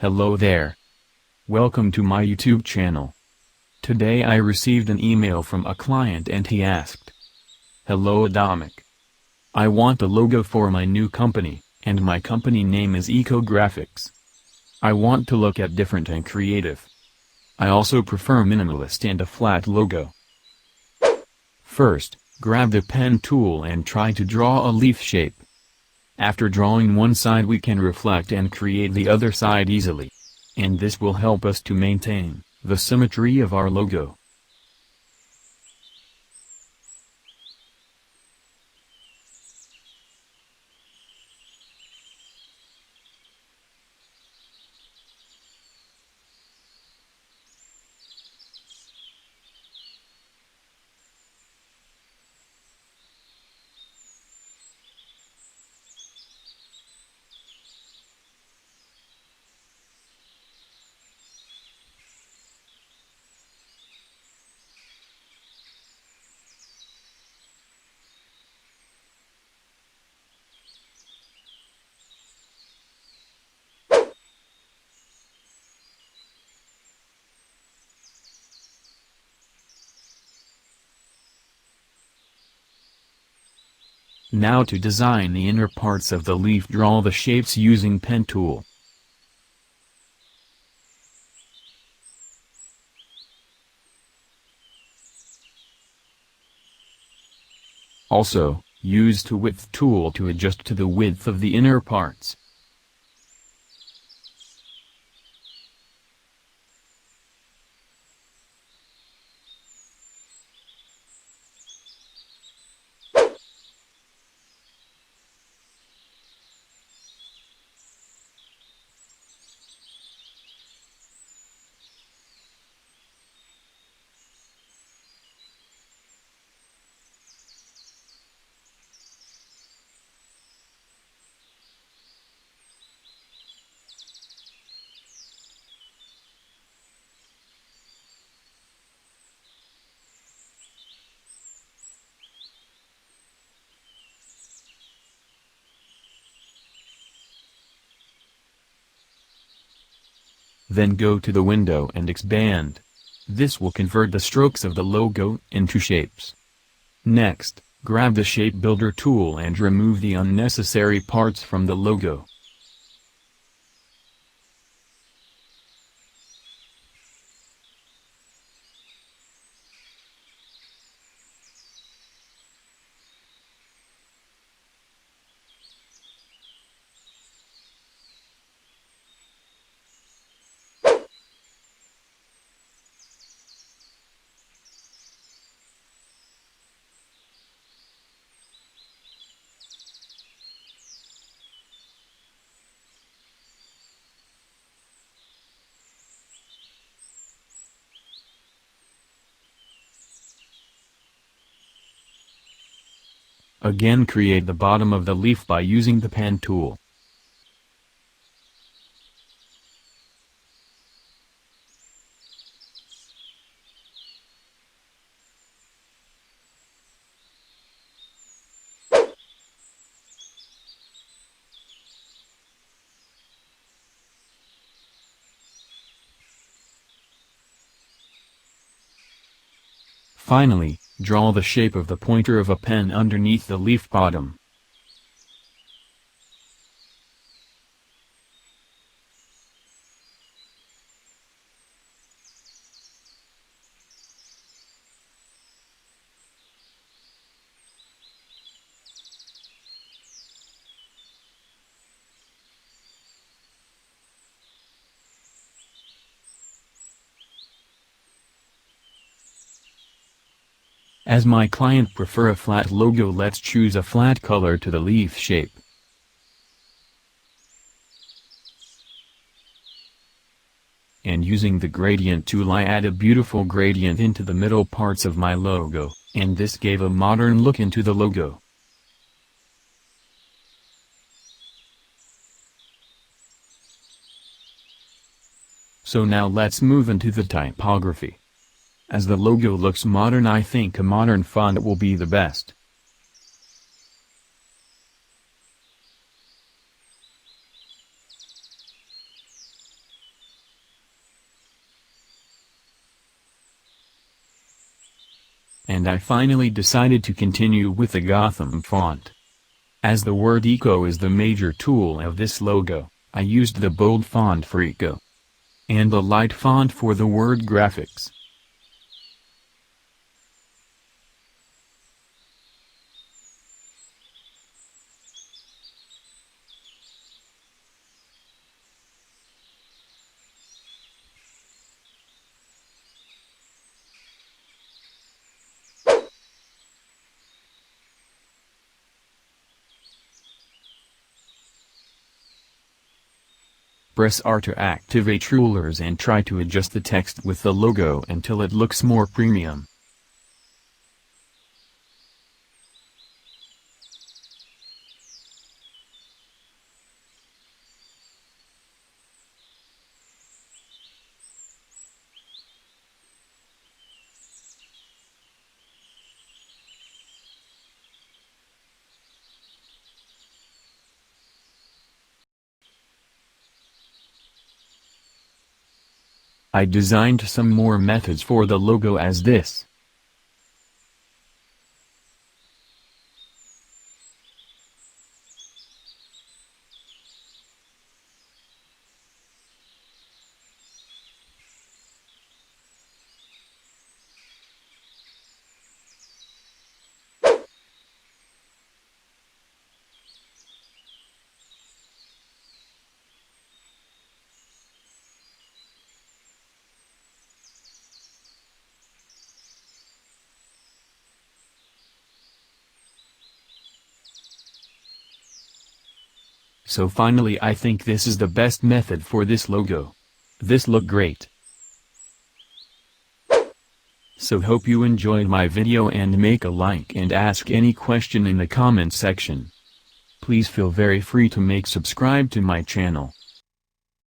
Hello there. Welcome to my YouTube channel. Today I received an email from a client and he asked, "Hello Adomic. I want a logo for my new company, and my company name is Graphics. I want to look at different and creative. I also prefer minimalist and a flat logo." First, grab the pen tool and try to draw a leaf shape. After drawing one side we can reflect and create the other side easily. And this will help us to maintain the symmetry of our logo. Now to design the inner parts of the leaf, draw the shapes using pen tool. Also, use the width tool to adjust to the width of the inner parts. Then go to the window and expand. This will convert the strokes of the logo into shapes. Next, grab the Shape Builder tool and remove the unnecessary parts from the logo. Again, create the bottom of the leaf by using the pen tool. Finally, draw the shape of the pointer of a pen underneath the leaf bottom. As my client prefer a flat logo, let's choose a flat color to the leaf shape. And using the gradient tool I add a beautiful gradient into the middle parts of my logo, and this gave a modern look into the logo. So now let's move into the typography. As the logo looks modern, I think a modern font will be the best. and I finally decided to continue with the Gotham font. As the word eco is the major tool of this logo, I used the bold font for eco, and the light font for the word graphics. Press R to activate rulers and try to adjust the text with the logo until it looks more premium. I designed some more methods for the logo as this. So finally I think this is the best method for this logo. This look great. So hope you enjoyed my video and make a like and ask any question in the comment section. Please feel very free to make subscribe to my channel.